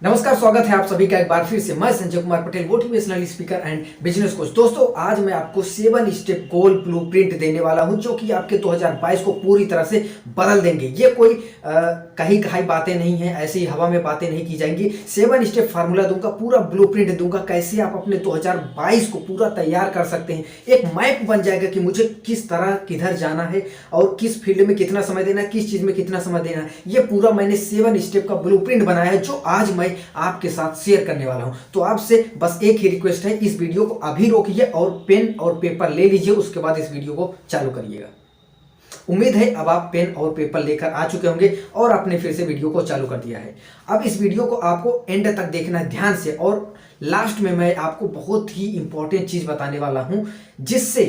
नमस्कार, स्वागत है आप सभी का एक बार फिर से। मैं Sanjay Kumar Patel, motivational speaker and business coach. दोस्तों, आज मैं आपको 7 स्टेप गोल ब्लूप्रिंट देने वाला हूं जो कि आपके 2022 को पूरी तरह से बदल देंगे। ये कोई कहीं कहीं बातें नहीं है, ऐसी हवा में बातें नहीं की जाएंगी। 7 स्टेप फार्मूला दूंगा, पूरा ब्लूप्रिंट दूंगा, कैसे आप अपने 2022 को पूरा तैयार कर सकते हैं। एक मैप बन जाएगा कि मुझे किस तरह किधर जाना है और किस फील्ड में कितना समय देना है, किस चीज में कितना समय देना है। ये पूरा मैंने 7 स्टेप का ब्लूप्रिंट बनाया है जो आज मैं आपके साथ शेयर करने वाला हूं। तो आपसे बस एक ही रिक्वेस्ट है, इस वीडियो को अभी रोकिए और पेन और पेपर ले लीजिए, उसके बाद इस वीडियो को चालू करिएगा। उम्मीद है अब आप पेन और पेपर लेकर आ चुके होंगे और आपने फिर से वीडियो को चालू कर दिया है। अब इस वीडियो को आपको एंड तक देखना है ध्यान से, और लास्ट में मैं आपको बहुत ही इंपॉर्टेंट चीज बताने वाला हूं जिससे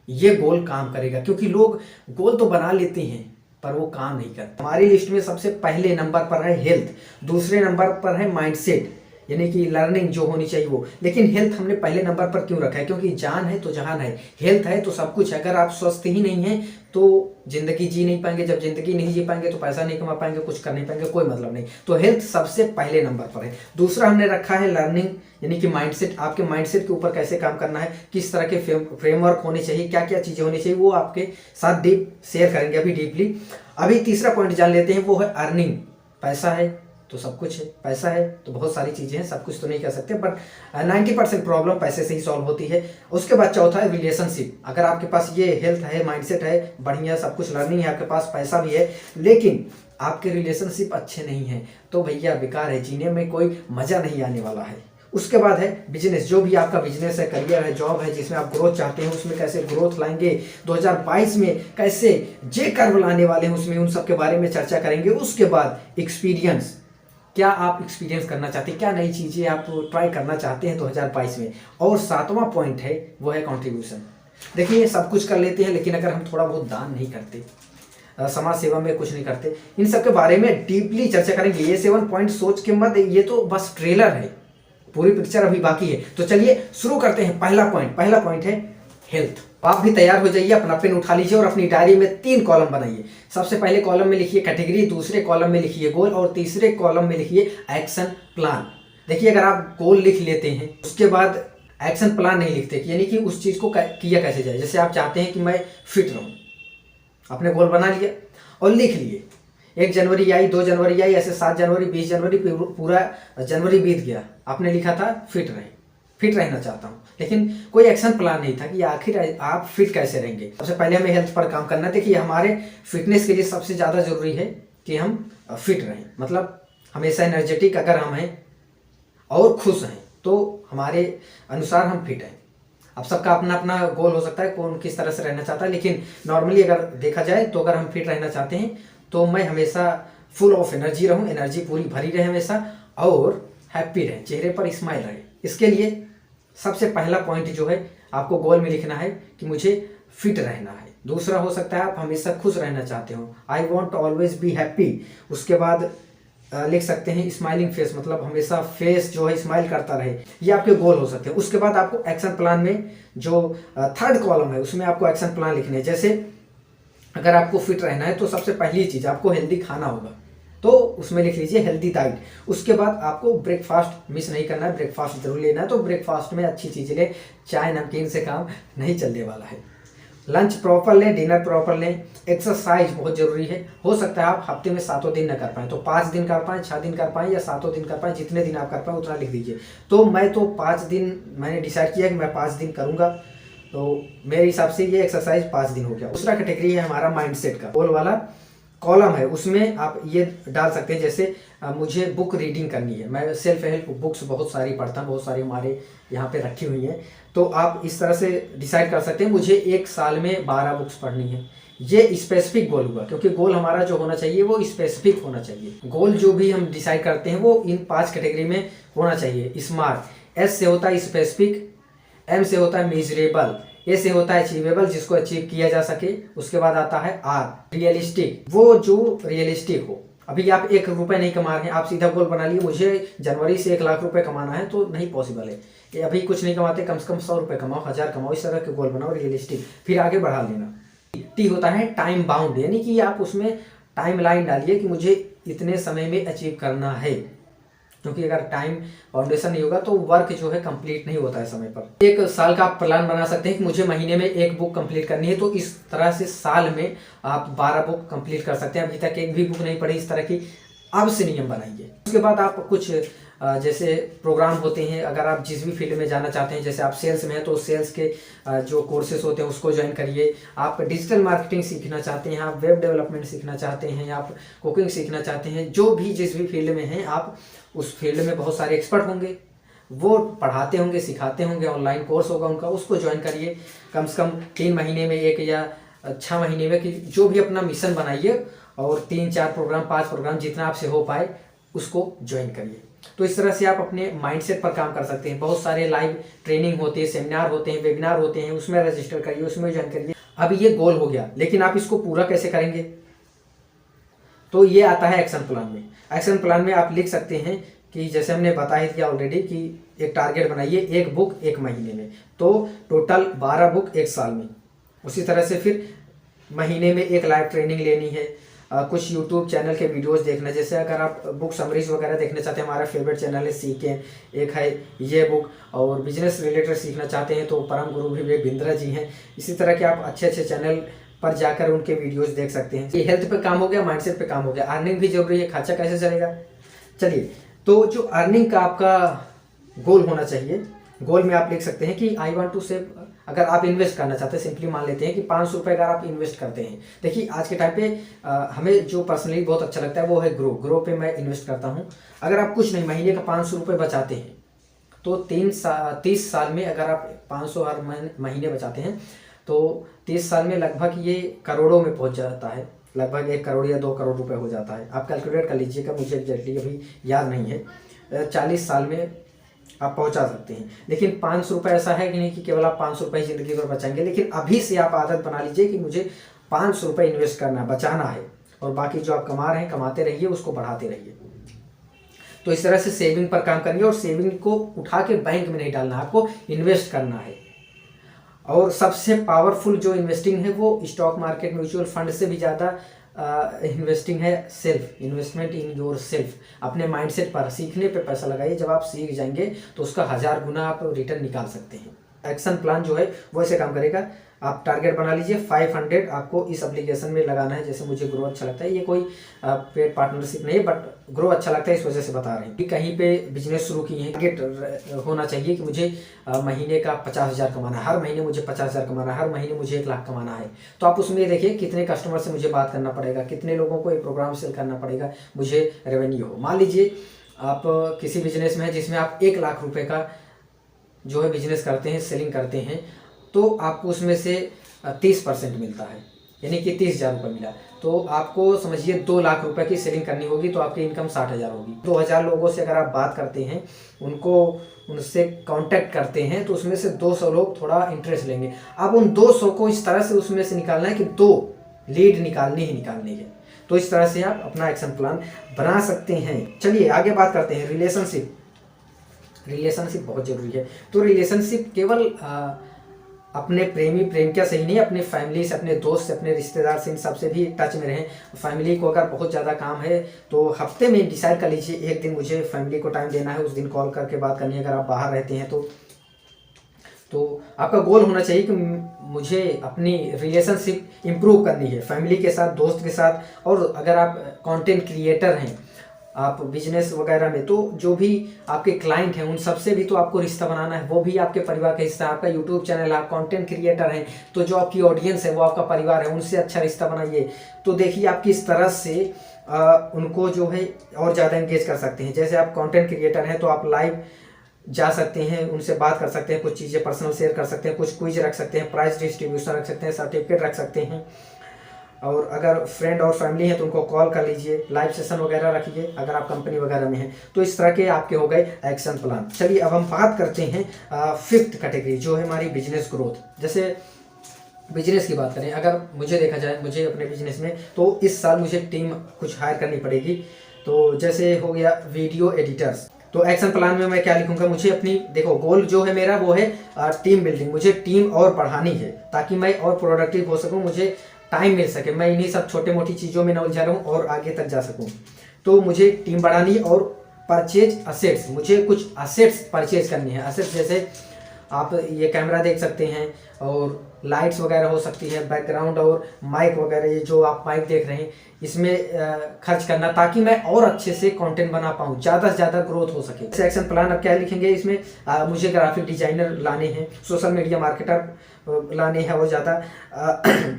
ये गोल काम करेगा। क्योंकि लोग गोल तो बना लेते हैं पर वो काम नहीं करते। हमारी लिस्ट में सबसे पहले नंबर पर है हेल्थ, दूसरे नंबर पर है माइंडसेट यानी कि लर्निंग जो होनी चाहिए वो। लेकिन हेल्थ हमने पहले नंबर पर क्यों रखा है? क्योंकि जान है तो जहान है, हेल्थ है तो सब कुछ है। अगर आप स्वस्थ ही नहीं हैं तो जिंदगी जी नहीं पाएंगे, जब जिंदगी नहीं जी पाएंगे तो पैसा नहीं कमा पाएंगे, कुछ कर नहीं पाएंगे, कोई मतलब नहीं। तो हेल्थ सबसे पहले नंबर पर है। दूसरा हमने रखा है लर्निंग यानी कि माइंडसेट। आपके माइंडसेट के ऊपर कैसे काम करना है, किस तरह के फ्रेमवर्क होने चाहिए, क्या क्या चीजें होनी चाहिए, वो आपके साथ डीप शेयर करेंगे अभी डीपली। अभी तीसरा पॉइंट जान लेते हैं, वो है अर्निंग। पैसा है तो सब कुछ है, पैसा है तो बहुत सारी चीजें हैं, सब कुछ तो नहीं कर सकते बट 90% प्रॉब्लम पैसे से ही सॉल्व होती है। उसके बाद चौथा है रिलेशनशिप। अगर आपके पास ये हेल्थ है, माइंडसेट है, बढ़िया सब कुछ लर्निंग है, आपके पास पैसा भी है, लेकिन आपके रिलेशनशिप अच्छे नहीं है तो भैया बेकार है, जीने में कोई मजा नहीं आने वाला है। उसके बाद है बिजनेस। जो भी आपका बिजनेस है, करियर है, जॉब है, जिसमें आप ग्रोथ चाहते हैं, उसमें कैसे ग्रोथ लाएंगे, 2022 में कैसे जे कर्व लाने वाले हैं, उसमें उन सब के बारे में चर्चा करेंगे। उसके बाद एक्सपीरियंस। क्या आप एक्सपीरियंस करना चाहते हैं, क्या नई चीजें आप ट्राई करना चाहते हैं 2022 में। और 7वां पॉइंट है वो है कंट्रीब्यूशन। देखिए, सब कुछ कर लेते हैं लेकिन अगर हम थोड़ा बहुत दान नहीं करते, समाज सेवा में कुछ नहीं करते, इन सब के बारे में डीपली चर्चा करेंगे। ये 7 पॉइंट सोच के मत, ये तो बस ट्रेलर है, पूरी पिक्चर अभी बाकी है। तो चलिए शुरू करते हैं। पहला पॉइंट है हेल्थ। आप भी तैयार हो जाइए, अपना पेन उठा लीजिए और अपनी डायरी में 3 कॉलम बनाइए। सबसे पहले कॉलम में लिखिए कैटेगरी, दूसरे कॉलम में लिखिए गोल और तीसरे कॉलम में लिखिए एक्शन प्लान। देखिए, अगर आप गोल लिख लेते हैं उसके बाद एक्शन प्लान नहीं लिखते, यानी कि उस चीज को किया कैसे जाए। जैसे आप चाहते हैं कि मैं फिट रहूं, आपने गोल बना लिया और लिख लिए। 1 जनवरी आई, 2 जनवरी आई, ऐसे 7 जनवरी, 20 जनवरी, पूरा जनवरी बीत गया, आपने लिखा था फिट रहना चाहता हूं, लेकिन कोई एक्शन प्लान नहीं था कि आखिर आप फिट कैसे रहेंगे। सबसे पहले हमें हेल्थ पर काम करना है। देखिए, हमारे फिटनेस के लिए सबसे ज्यादा जरूरी है कि हम फिट रहें, मतलब हमेशा एनर्जेटिक अगर हम हैं और खुश हैं तो हमारे अनुसार हम फिट हैं। अब सबका अपना अपना गोल हो सकता है, कौन किस तरह से रहना चाहता है, लेकिन नॉर्मली अगर देखा जाए तो अगर हम फिट रहना चाहते हैं तो मैं हमेशा फुल ऑफ एनर्जी रहूं, एनर्जी पूरी भरी रहे हमेशा, और हैप्पी रहे, चेहरे पर स्माइल रहे। इसके लिए सबसे पहला पॉइंट जो है आपको गोल में लिखना है कि मुझे फिट रहना है। दूसरा हो सकता है आप हमेशा खुश रहना चाहते हो, I want always be happy. उसके बाद लिख सकते हैं स्माइलिंग फेस, मतलब हमेशा फेस जो है स्माइल करता रहे। ये आपके गोल हो सकते हैं। उसके बाद आपको एक्शन प्लान में जो 3rd कॉलम है उसमें आपको एक्शन प्लान लिखने हैं। जैसे अगर आपको फिट रहना है तो सबसे पहली चीज आपको हेल्दी खाना होगा, तो उसमें लिख लीजिए हेल्दी डाइट। उसके बाद आपको ब्रेकफास्ट मिस नहीं करना है, ब्रेकफास्ट जरूर लेना है। तो ब्रेकफास्ट में अच्छी चीजें लें, चाय नमकीन से काम नहीं चलने वाला है। लंच प्रॉपर लें, डिनर प्रॉपर लें। एक्सरसाइज बहुत जरूरी है। हो सकता है आप हफ्ते में 7 दिन न कर पाएं, तो 5 दिन कर पाएं, 6 दिन कर पाएं या 7 दिन कर पाएं, जितने दिन आप कर पाएं उतना लिख दीजिए। तो मैं तो 5 दिन मैंने डिसाइड किया कि मैं 5 दिन करूंगा, तो मेरे हिसाब से ये एक्सरसाइज 5 दिन हो गया। दूसरा कैटेगरी है हमारा माइंडसेट का, गोल वाला कॉलम है, उसमें आप ये डाल सकते हैं जैसे मुझे बुक रीडिंग करनी है। मैं सेल्फ हेल्प बुक्स बहुत सारी पढ़ता हूँ, बहुत सारी हमारे यहाँ पे रखी हुई हैं, तो आप इस तरह से डिसाइड कर सकते हैं मुझे 1 साल में 12 बुक्स पढ़नी है। ये स्पेसिफिक गोल हुआ, क्योंकि गोल हमारा जो होना चाहिए वो स्पेसिफिक होना चाहिए। गोल जो भी हम डिसाइड करते हैं वो इन 5 कैटेगरी में होना चाहिए। स्मार्ट, एस से होता है स्पेसिफिक, एम से होता है मेजरेबल, ए से होता है अचीवेबल, जिसको अचीव किया जा सके। उसके बाद आता है आर, रियलिस्टिक, वो जो रियलिस्टिक हो। अभी आप 1 रुपए नहीं कमा रहे हैं, आप सीधा गोल बना लिए मुझे जनवरी से 1 लाख रुपए कमाना है, तो नहीं पॉसिबल है। कि अभी कुछ नहीं कमाते, कम से कम 100 रुपए कमाओ, 1000 कमाओ, इस तरह के गोल बनाओ रियलिस्टिक, फिर आगे बढ़ा लेना। टी होता है टाइम बाउंड, यानी कि आप उसमें टाइम लाइन डालिए कि मुझे इतने समय में अचीव करना है। क्योंकि अगर टाइम फाउंडेशन नहीं होगा तो वर्क जो है कंप्लीट नहीं होता है समय पर। एक साल का आप प्लान बना सकते हैं कि मुझे महीने में एक बुक कंप्लीट करनी है, तो इस तरह से साल में आप 12 बुक कंप्लीट कर सकते हैं। अभी तक एक भी बुक नहीं पढ़ी इस तरह की, अब से नियम बनाइए। उसके बाद आप कुछ जैसे प्रोग्राम होते हैं, अगर आप जिस भी फील्ड में जाना चाहते हैं, जैसे आप सेल्स में हैं तो सेल्स के जो कोर्सेज होते हैं उसको ज्वाइन करिए। आप डिजिटल मार्केटिंग सीखना चाहते हैं, आप वेब डेवलपमेंट सीखना चाहते हैं, आप कुकिंग सीखना चाहते हैं, जो भी जिस भी फील्ड में हैं आप उस फील्ड में बहुत सारे एक्सपर्ट होंगे, वो पढ़ाते होंगे, सिखाते होंगे, ऑनलाइन कोर्स होगा उनका, उसको ज्वाइन करिए। कम से कम 3 महीने में एक या 6 महीने में, कि जो भी अपना मिशन बनाइए और 3-4 प्रोग्राम 5 प्रोग्राम जितना आपसे हो पाए उसको ज्वाइन करिए। तो इस तरह से आप अपने माइंडसेट पर काम कर सकते हैं। बहुत सारे लाइव ट्रेनिंग होते हैं, सेमिनार होते हैं, वेबिनार होते हैं, उसमें रजिस्टर करिए, उसमें ज्वाइन करिए। अब ये गोल हो गया, लेकिन आप इसको पूरा कैसे करेंगे? तो ये आता है एक्शन प्लान में। एक्शन प्लान में आप लिख सकते हैं कि जैसे हमने बता ही दिया ऑलरेडी कि एक टारगेट बनाइए, एक बुक 1 महीने में, तो टोटल 12 बुक 1 साल में। उसी तरह से फिर महीने में एक लाइव ट्रेनिंग लेनी है, कुछ यूट्यूब चैनल के वीडियोस देखना, जैसे अगर आप बुक समरीज वगैरह देखना चाहते हैं, हमारा फेवरेट चैनल है सीकें, एक है ये बुक, और बिजनेस रिलेटेड सीखना चाहते हैं तो परम गुरु विवेक बिंद्रा जी हैं। इसी तरह के आप अच्छे अच्छे चैनल पर जाकर उनके वीडियोस देख सकते हैं। ये हेल्थ पे काम हो गया, माइंडसेट पे काम हो गया, अर्निंग भी जरूरी है, खर्चा कैसे चलेगा। चलिए, तो जो अर्निंग का आपका गोल होना चाहिए, गोल में आप लिख सकते हैं कि आई वांट टू सेव। अगर आप इन्वेस्ट करना चाहते हैं, सिंपली मान लेते हैं कि 500 रुपये अगर आप इन्वेस्ट करते हैं। देखिए आज के टाइम पे हमें जो पर्सनली बहुत अच्छा लगता है वो है ग्रो पे मैं इन्वेस्ट करता हूँ। अगर आप कुछ नहीं, महीने का 500 रुपये बचाते हैं तो 30 साल में अगर आप 500 हर महीने बचाते हैं तो 30 साल में लगभग ये करोड़ों में पहुँच जाता है, लगभग 1 करोड़ या 2 करोड़ रुपए हो जाता है। आप कैलकुलेट कर लीजिएगा, मुझे एग्जैक्टली अभी याद नहीं है। 40 साल में आप पहुंचा सकते हैं। लेकिन 500 रुपये ऐसा है कि नहीं कि केवल आप 500 रुपये ज़िंदगी भर बचाएंगे, लेकिन अभी से आप आदत बना लीजिए कि मुझे 500 रुपये इन्वेस्ट करना है, बचाना है, और बाकी जो आप कमा रहे हैं कमाते रहिए, उसको बढ़ाते रहिए। तो इस तरह से सेविंग पर काम करिए, और सेविंग को उठा के बैंक में नहीं डालना, आपको इन्वेस्ट करना है। और सबसे पावरफुल जो इन्वेस्टिंग है वो स्टॉक मार्केट, म्यूचुअल फंड से भी ज़्यादा इन्वेस्टिंग है self, investment in your self. अपने माइंडसेट पर, सीखने पे पैसा लगाइए। जब आप सीख जाएंगे तो उसका 1000 गुना आप रिटर्न निकाल सकते हैं। एक्शन प्लान जो है वो ऐसे काम करेगा। आप टारगेट बना लीजिए 500 आपको इस एप्लीकेशन में लगाना है। जैसे मुझे ग्रो अच्छा लगता है, ये कोई पेड पार्टनरशिप नहीं है, बट ग्रो अच्छा लगता है इस वजह से बता रहे हैं कि कहीं पे बिजनेस शुरू किए हैं, टारगेट होना चाहिए कि मुझे महीने का 50,000 कमाना है, हर महीने मुझे 50,000 कमाना है, हर महीने मुझे 1 लाख कमाना है। तो आप उसमें देखिए कितने कस्टमर से मुझे बात करना पड़ेगा, कितने लोगों को एक प्रोग्राम सेल करना पड़ेगा, मुझे रेवेन्यू हो। मान लीजिए आप किसी बिजनेस में है जिसमें आप 1 लाख रुपए का जो है बिजनेस करते हैं, सेलिंग करते हैं, तो आपको उसमें से 30% मिलता है, यानी कि 30,000 रुपये मिला। तो आपको समझिए 2 लाख रुपए की सेलिंग करनी होगी, तो आपकी इनकम 60,000 होगी। 2,000 लोगों से अगर आप बात करते हैं, उनसे कांटेक्ट करते हैं, तो उसमें से 200 लोग थोड़ा इंटरेस्ट लेंगे। अब उन 200 को इस तरह से उसमें से निकालना है कि 2 लीड निकालनी ही निकालनी है। तो इस तरह से आप अपना एक्शन प्लान बना सकते हैं। चलिए आगे बात करते हैं रिलेशनशिप। रिलेशनशिप बहुत जरूरी है। तो रिलेशनशिप केवल अपने प्रेम क्या सही नहीं, अपने फैमिली से, अपने दोस्त से, अपने रिश्तेदार से, इन सबसे भी टच में रहें। फैमिली को अगर बहुत ज़्यादा काम है तो हफ्ते में डिसाइड कर लीजिए, एक दिन मुझे फैमिली को टाइम देना है, उस दिन कॉल करके बात करनी है। अगर आप बाहर रहते हैं तो आपका गोल होना चाहिए कि मुझे अपनी रिलेशनशिप इम्प्रूव करनी है फैमिली के साथ, दोस्त के साथ। और अगर आप कंटेंट क्रिएटर हैं, आप बिजनेस वगैरह में, तो जो भी आपके क्लाइंट हैं उन सबसे भी तो आपको रिश्ता बनाना है, वो भी आपके परिवार का हिस्सा है। आपका यूट्यूब चैनल है, आप कंटेंट क्रिएटर हैं, तो जो आपकी ऑडियंस है वो आपका परिवार है, उनसे अच्छा रिश्ता बनाइए। तो देखिए आप किस तरह से उनको जो है और ज़्यादा एंगेज कर सकते हैं। जैसे आप कंटेंट क्रिएटर हैं तो आप लाइव जा सकते हैं, उनसे बात कर सकते हैं, कुछ चीज़ें पर्सनल शेयर कर सकते हैं, कुछ क्विज रख सकते हैं, प्राइस डिस्ट्रीब्यूशन रख सकते हैं, सर्टिफिकेट रख सकते हैं। और अगर फ्रेंड और फैमिली है तो उनको कॉल कर लीजिए, लाइव सेशन वगैरह रखिए अगर आप कंपनी वगैरह में हैं। तो इस तरह के आपके हो गए एक्शन प्लान। चलिए अब हम बात करते हैं 5th कैटेगरी, जो है हमारी बिजनेस ग्रोथ। जैसे बिजनेस की बात करें, अगर मुझे देखा जाए, मुझे अपने बिजनेस में तो इस साल मुझे टीम कुछ हायर करनी पड़ेगी। तो जैसे हो गया वीडियो एडिटर्स। तो एक्शन प्लान में मैं क्या लिखूंगा, मुझे अपनी, देखो गोल जो है मेरा वो है टीम बिल्डिंग। मुझे टीम और बढ़ानी है ताकि मैं और प्रोडक्टिव हो सकूं, मुझे टाइम मिल सके, मैं इन्हीं सब छोटे मोटी चीज़ों में न उलझा रहूं और आगे तक जा सकूं। तो मुझे टीम बढ़ानी और परचेज असेट्स, मुझे कुछ असेट्स परचेज करनी है। असेट्स जैसे आप ये कैमरा देख सकते हैं और लाइट्स वगैरह हो सकती है, बैकग्राउंड और माइक वगैरह, ये जो आप माइक देख रहे हैं इसमें खर्च करना, ताकि मैं और अच्छे से कंटेंट बना पाऊँ, ज़्यादा से ज़्यादा ग्रोथ हो सके। एक्शन प्लान अब क्या लिखेंगे इसमें, मुझे ग्राफिक डिजाइनर लाने हैं, सोशल मीडिया मार्केटर लाने हैं और ज़्यादा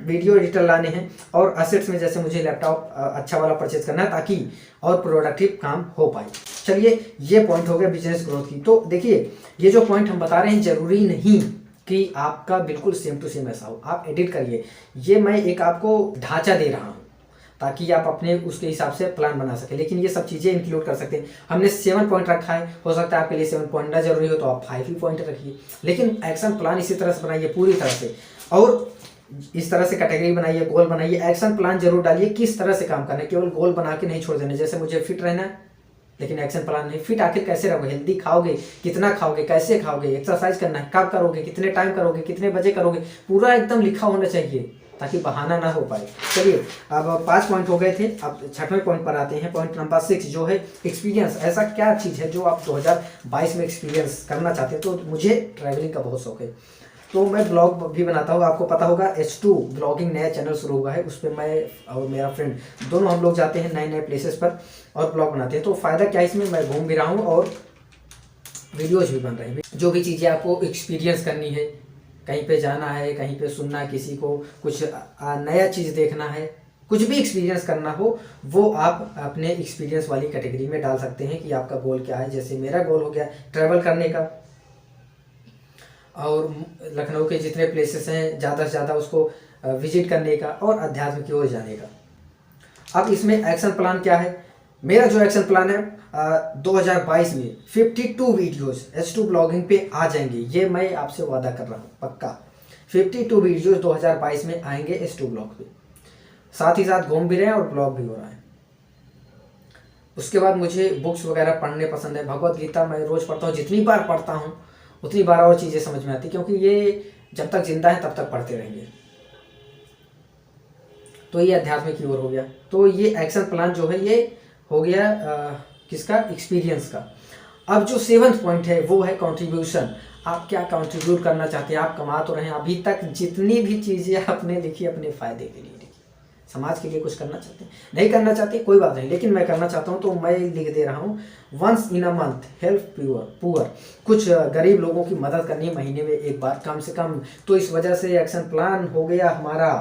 वीडियो एडिटर लाने हैं, और असेट्स में जैसे मुझे लैपटॉप अच्छा वाला परचेज करना है ताकि और प्रोडक्टिव काम हो पाए। चलिए, ये पॉइंट हो गया बिजनेस ग्रोथ की। तो देखिए, ये जो पॉइंट हम बता रहे हैं जरूरी नहीं कि आपका बिल्कुल सेम टू सेम ऐसा हो, आप एडिट करिए। ये मैं एक आपको ढांचा दे रहा हूँ ताकि आप अपने उसके हिसाब से प्लान बना सकें, लेकिन ये सब चीज़ें इंक्लूड कर सकते हैं। हमने 7 पॉइंट रखा है, हो सकता है आपके लिए 7 पॉइंट ना जरूरी हो तो आप 5 ही पॉइंट रखिए, लेकिन एक्शन प्लान इसी तरह से बनाइए पूरी तरह से, और इस तरह से कैटेगरी बनाइए, गोल बनाइए, एक्शन प्लान जरूर डालिए किस तरह से काम करना है। केवल गोल बना के नहीं छोड़ देना, जैसे मुझे फिट रहना है लेकिन एक्शन प्लान नहीं। फिट आखिर कैसे रहोगे, हेल्दी खाओगे, कितना खाओगे, कैसे खाओगे, एक्सरसाइज करना है, कब करोगे, कितने टाइम करोगे, कितने बजे करोगे, पूरा एकदम लिखा होना चाहिए ताकि बहाना ना हो पाए। चलिए, अब 5 पॉइंट हो गए थे, अब 6वें पॉइंट पर आते हैं। पॉइंट नंबर 6 जो है एक्सपीरियंस। ऐसा क्या चीज़ है जो आप 2022 में एक्सपीरियंस करना चाहते हैं? तो मुझे ट्रैवलिंग का बहुत शौक है, तो मैं ब्लॉग भी बनाता हूँ। आपको पता होगा H2 ब्लॉगिंग नया चैनल शुरू हुआ है, उस पर मैं और मेरा फ्रेंड दोनों हम लोग जाते हैं नए नए प्लेसेस पर और ब्लॉग बनाते हैं। तो फ़ायदा क्या है इसमें, मैं घूम भी रहा हूँ और वीडियोज भी बन रहे हैं। जो भी चीज़ें आपको एक्सपीरियंस करनी है, कहीं पे जाना है, कहीं पे सुनना है, किसी को कुछ नया चीज़ देखना है, कुछ भी एक्सपीरियंस करना हो, वो आप अपने एक्सपीरियंस वाली कैटेगरी में डाल सकते हैं कि आपका गोल क्या है। जैसे मेरा गोल हो गया ट्रैवल करने का, और लखनऊ के जितने प्लेसेस हैं ज़्यादा से ज़्यादा उसको विजिट करने का और अध्यात्म की ओर जाने का। अब इसमें एक्शन प्लान क्या है? मेरा जो एक्शन प्लान है 2022 में 52 वीडियोज़ H2 ब्लॉगिंग पे आ जाएंगे, ये मैं आपसे वादा कर रहा हूँ पक्का। 52 वीडियोज़ 2022 में आएंगे H2 ब्लॉग पे, साथ ही साथ घूम भी रहे हैं और ब्लॉग भी हो रहा है। उसके बाद मुझे बुक्स वगैरह पढ़ने पसंद है। भगवत गीता मैं रोज़ पढ़ता हूँ, जितनी बार पढ़ता हूँ उतनी बार और चीज़ें समझ में आती, क्योंकि ये जब तक जिंदा है तब तक पढ़ते रहेंगे। तो ये अध्यात्म की ओर हो गया। तो ये एक्शन प्लान जो है ये हो गया किसका, एक्सपीरियंस का। अब जो 7वां पॉइंट है वो है कंट्रीब्यूशन। आप क्या कंट्रीब्यूट करना चाहते हैं? आप कमा तो रहे हैं, अभी तक जितनी भी चीज़ें आपने लिखी अपने फ़ायदे के लिए लिखी, समाज के लिए कुछ करना चाहते हैं, नहीं करना चाहते कोई बात नहीं, लेकिन मैं करना चाहता हूँ तो मैं लिख दे रहा हूँ। Once in a month help poor, कुछ गरीब लोगों की मदद करनी है महीने में एक बार कम से कम। तो इस वजह से एक्शन प्लान हो गया हमारा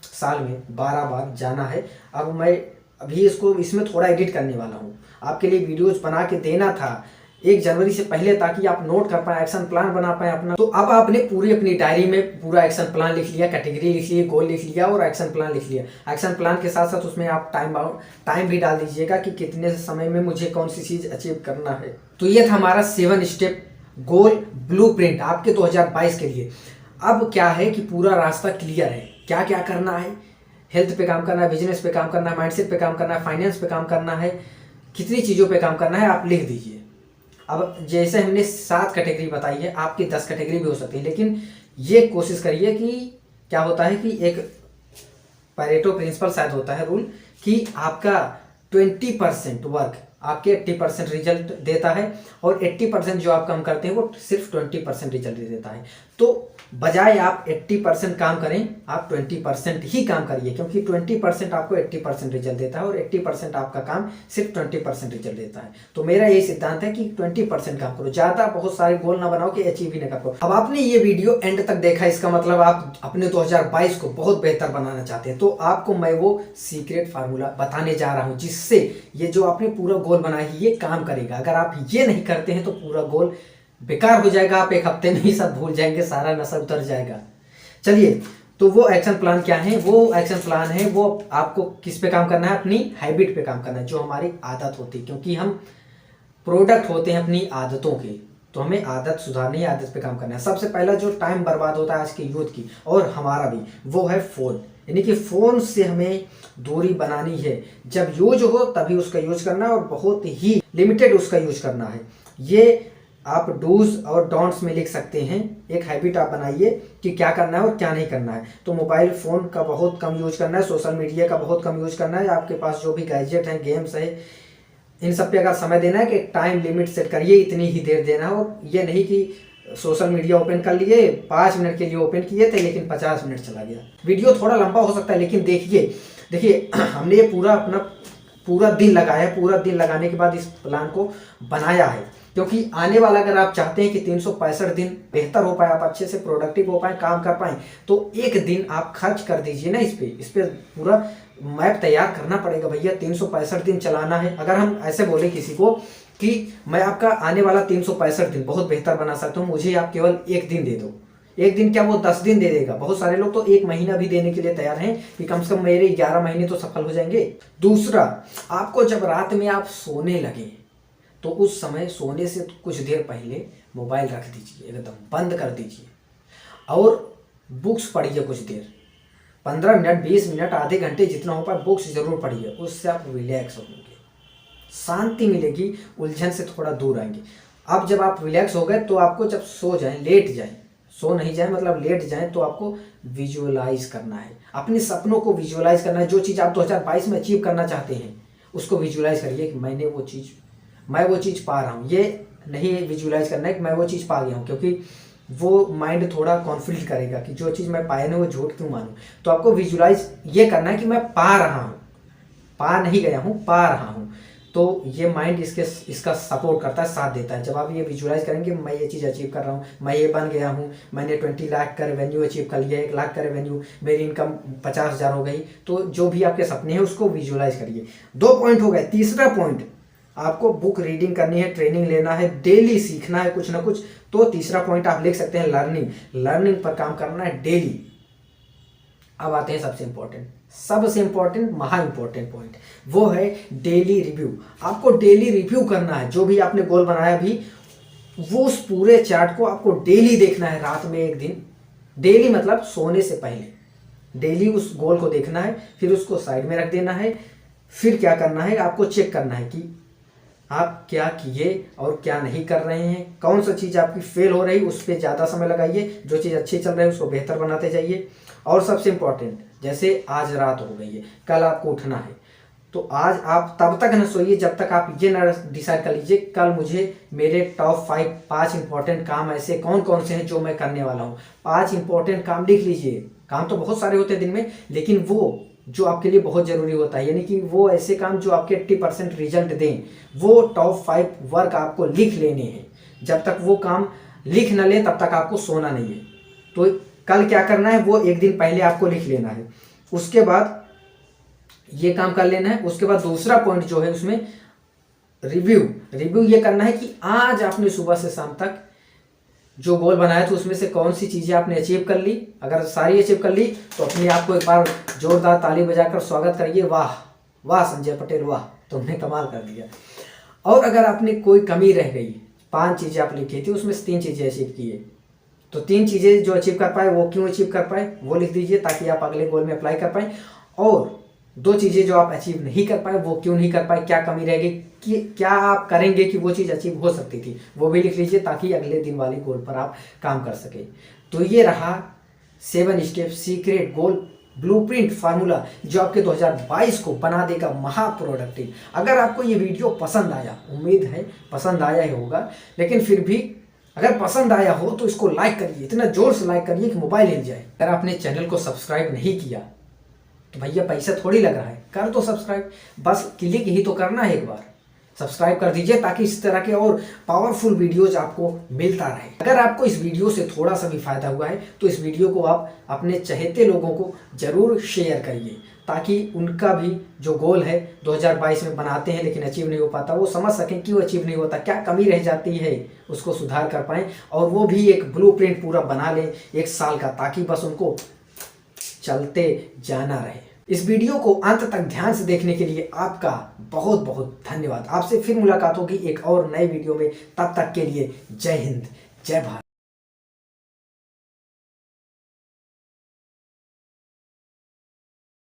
साल में 12 बार जाना है। अब मैं अभी इसमें थोड़ा एडिट करने वाला हूँ, आपके लिए वीडियोज बना के देना था 1 जनवरी से पहले, ताकि आप नोट कर पाए, एक्शन प्लान बना पाए अपना। तो अब आपने पूरी अपनी डायरी में पूरा एक्शन प्लान लिख लिया, कैटेगरी लिख ली, गोल लिख लिया और एक्शन प्लान लिख लिया। एक्शन प्लान के साथ साथ उसमें आप टाइम भी डाल दीजिएगा कि कितने समय में मुझे कौन सी चीज़ अचीव करना है। तो ये था हमारा 7 स्टेप गोल ब्लूप्रिंट आपके 2022 के लिए। अब क्या है कि पूरा रास्ता क्लियर है, क्या क्या करना है। हेल्थ पे काम करना है, बिजनेस पे काम करना है, माइंडसेट पे काम करना है, फाइनेंस पे काम करना है, कितनी चीज़ों पे काम करना है आप लिख दीजिए। अब जैसे हमने 7 कैटेगरी बताई है, आपकी 10 कैटेगरी भी हो सकती है, लेकिन ये कोशिश करिए कि क्या होता है कि एक पैरेटो प्रिंसिपल शायद होता है रूल, कि आपका 20% वर्क आपके 80% रिजल्ट देता है, और 80% जो आप काम करते हैं वो सिर्फ 20% रिजल्ट देता है। तो बजाय आप 80% काम करें, आप 20% ही काम करिए, क्योंकि 20% आपको 80% रिजल्ट देता है और 80% आपका काम सिर्फ 20% रिजल्ट देता है। तो मेरा यही सिद्धांत है कि 20% काम करो, ज़्यादा बहुत सारे गोल ना बनाओ कि अचीव ही ना कर पाओ। अब आपने ये वीडियो एंड तक देखा, इसका मतलब आप अपने 2022 को बहुत बेहतर बनाना चाहते हैं। तो आपको मैं वो सीक्रेट फार्मूला बताने जा रहा हूँ, जिससे ये जो आपने पूरा गोल बनाया है ये काम करेगा। अगर आप ये नहीं करते हैं तो पूरा गोल बेकार हो जाएगा, आप 1 हफ्ते में ही सब भूल जाएंगे, सारा नशा उतर जाएगा। चलिए, तो वो एक्शन प्लान क्या है? वो एक्शन प्लान है वो आपको किस पे काम करना है, अपनी हैबिट पे काम करना है, जो हमारी आदत होती है, क्योंकि हम प्रोडक्ट होते हैं अपनी आदतों के। तो हमें आदत सुधारनी है, आदत पे काम करना है। सबसे पहला जो टाइम बर्बाद होता है आज के यूथ की और हमारा भी, वो है फ़ोन। यानी कि फ़ोन से हमें दूरी बनानी है, जब यूज हो तभी उसका यूज करना है और बहुत ही लिमिटेड उसका यूज करना है। ये आप डूज और डोंट्स में लिख सकते हैं, एक हैबिट आप बनाइए कि क्या करना है और क्या नहीं करना है। तो मोबाइल फ़ोन का बहुत कम यूज करना है, सोशल मीडिया का बहुत कम यूज करना है, आपके पास जो भी गैजेट हैं, गेम्स है, इन सब पे अगर समय देना है कि टाइम लिमिट सेट करिए, इतनी ही देर देना हो। ये नहीं कि सोशल मीडिया ओपन कर लिए, 5 मिनट के लिए ओपन किए थे लेकिन 50 मिनट चला गया। वीडियो थोड़ा लंबा हो सकता है लेकिन देखिए हमने ये पूरा दिन लगाया है। पूरा दिन लगाने के बाद इस प्लान को बनाया है, क्योंकि आने वाला अगर आप चाहते हैं कि 365 दिन बेहतर हो पाए, आप अच्छे से प्रोडक्टिव हो पाए, काम कर पाए, तो एक दिन आप खर्च कर दीजिए ना इस पे पूरा मैप तैयार करना पड़ेगा। भैया 365 दिन चलाना है। अगर हम ऐसे बोले किसी को कि मैं आपका आने वाला 365 दिन बहुत बेहतर बना सकता हूँ, मुझे आप केवल एक दिन दे दो। एक दिन क्या, वो 10 दिन दे देगा। बहुत सारे लोग तो 1 महीना भी देने के लिए तैयार हैं कि कम से कम मेरे 11 महीने तो सफल हो जाएंगे। दूसरा, आपको जब रात में आप सोने लगे तो उस समय सोने से कुछ देर पहले मोबाइल रख दीजिए, एकदम बंद कर दीजिए और बुक्स पढ़िए कुछ देर, 15 मिनट, 20 मिनट, आधे घंटे, जितना हो पाए बुक्स जरूर पढ़िए। उससे आप रिलैक्स होंगे, शांति मिलेगी, उलझन से थोड़ा दूर आएंगे। अब जब आप रिलैक्स हो गए तो आपको जब सो जाएं, लेट जाएं, सो नहीं जाए मतलब लेट जाएं, तो आपको विजुअलाइज करना है, अपने सपनों को विजुअलाइज करना है। जो चीज़ आप 2022 में अचीव करना चाहते हैं उसको विजुअलाइज करिए कि मैं वो चीज़ पा रहा हूँ। ये नहीं विजुअलाइज करना है कि मैं वो चीज़ पा गया हूँ, क्योंकि वो माइंड थोड़ा कॉन्फ्लिक्ट करेगा कि जो चीज़ मैं पाया ना वो झूठ क्यों मानूं। तो आपको विजुअलाइज ये करना है कि मैं पा रहा हूँ, पा नहीं गया हूँ, पा रहा हूँ। तो ये माइंड इसका सपोर्ट करता है, साथ देता है। जब आप ये विजुअलाइज करेंगे मैं ये चीज़ अचीव कर रहा हूँ, मैं ये बन गया हूँ, मैंने 20 लाख का रेवेन्यू अचीव कर लिया, 1 लाख का रेवेन्यू, मेरी इनकम 50,000 हो गई, तो जो भी आपके सपने हैं उसको विजुअलाइज करिए। 2 पॉइंट हो गए। तीसरा पॉइंट, आपको बुक रीडिंग करनी है, ट्रेनिंग लेना है, डेली सीखना है कुछ ना कुछ। तो तीसरा पॉइंट आप लिख सकते हैं लर्निंग पर काम करना है डेली। अब आते हैं सबसे इंपॉर्टेंट महा इंपॉर्टेंट पॉइंट, वो है डेली रिव्यू। आपको डेली रिव्यू करना है, जो भी आपने गोल बनाया भी, वो उस पूरे चार्ट को आपको डेली देखना है। रात में एक दिन, डेली मतलब सोने से पहले डेली उस गोल को देखना है, फिर उसको साइड में रख देना है। फिर क्या करना है, आपको चेक करना है कि आप क्या किए और क्या नहीं कर रहे हैं, कौन सा चीज़ आपकी फेल हो रही, उस पर ज़्यादा समय लगाइए, जो चीज़ अच्छी चल रही है उसको बेहतर बनाते जाइए। और सबसे इम्पॉर्टेंट, जैसे आज रात हो गई है, कल आपको उठना है, तो आज आप तब तक न सोइए जब तक आप ये ना डिसाइड कर लीजिए कल मुझे मेरे टॉप 5 इंपॉर्टेंट काम ऐसे कौन कौन से हैं जो मैं करने वाला हूँ। 5 इंपॉर्टेंट काम लिख लीजिए। काम तो बहुत सारे होते हैं दिन में, लेकिन वो जो आपके लिए बहुत ज़रूरी होता है, यानी कि वो ऐसे काम जो आपके 80% रिजल्ट दें, वो टॉप 5 वर्क आपको लिख लेने हैं। जब तक वो काम लिख न लें तब तक आपको सोना नहीं है। तो कल क्या करना है वो एक दिन पहले आपको लिख लेना है, उसके बाद ये काम कर लेना है। उसके बाद दूसरा पॉइंट जो है उसमें रिव्यू ये करना है कि आज आपने सुबह से शाम तक जो गोल बनाया था उसमें से कौन सी चीज़ें आपने अचीव कर ली। अगर सारी अचीव कर ली तो अपने आप को एक बार जोरदार ताली बजाकर स्वागत करिए, वाह वाह संजय पटेल, वाह तुमने कमाल कर दिया। और अगर आपने कोई कमी रह गई, 5 चीज़ें आप लिखी थी उसमें से 3 चीज़ें अचीव किए, तो 3 चीज़ें जो अचीव कर पाए वो क्यों अचीव कर पाए वो लिख दीजिए, ताकि आप अगले गोल में अप्लाई कर पाएँ। और 2 चीज़ें जो आप अचीव नहीं कर पाए वो क्यों नहीं कर पाए, क्या कमी रह गई, कि क्या आप करेंगे कि वो चीज़ अचीव हो सकती थी, वो भी लिख लीजिए, ताकि अगले दिन वाली गोल पर आप काम कर सकें। तो ये रहा 7 स्टेप सीक्रेट गोल ब्लूप्रिंट फार्मूला, जो आपके 2022 को बना देगा महा प्रोडक्टिव। अगर आपको ये वीडियो पसंद आया, उम्मीद है पसंद आया ही होगा, लेकिन फिर भी अगर पसंद आया हो तो इसको लाइक करिए, इतना जोर से लाइक करिए कि मोबाइल हिल जाए। अगर आपने चैनल को सब्सक्राइब नहीं किया तो भैया पैसा थोड़ी लग रहा है, कर दो सब्सक्राइब, बस क्लिक ही तो करना है, एक बार सब्सक्राइब कर दीजिए ताकि इस तरह के और पावरफुल वीडियोज आपको मिलता रहे। अगर आपको इस वीडियो से थोड़ा सा भी फायदा हुआ है तो इस वीडियो को आप अपने चहेते लोगों को जरूर शेयर करिए, ताकि उनका भी जो गोल है 2022 में बनाते हैं लेकिन अचीव नहीं हो पाता, वो समझ सकें क्यों अचीव नहीं होता, क्या कमी रह जाती है, उसको सुधार कर पाएँ और वो भी एक ब्लूप्रिंट पूरा बना लें 1 साल का, ताकि बस उनको चलते जाना रहे। इस वीडियो को अंत तक ध्यान से देखने के लिए आपका बहुत बहुत धन्यवाद। आपसे फिर मुलाकात होगी एक और नए वीडियो में, तब तक के लिए जय हिंद, जय भारत।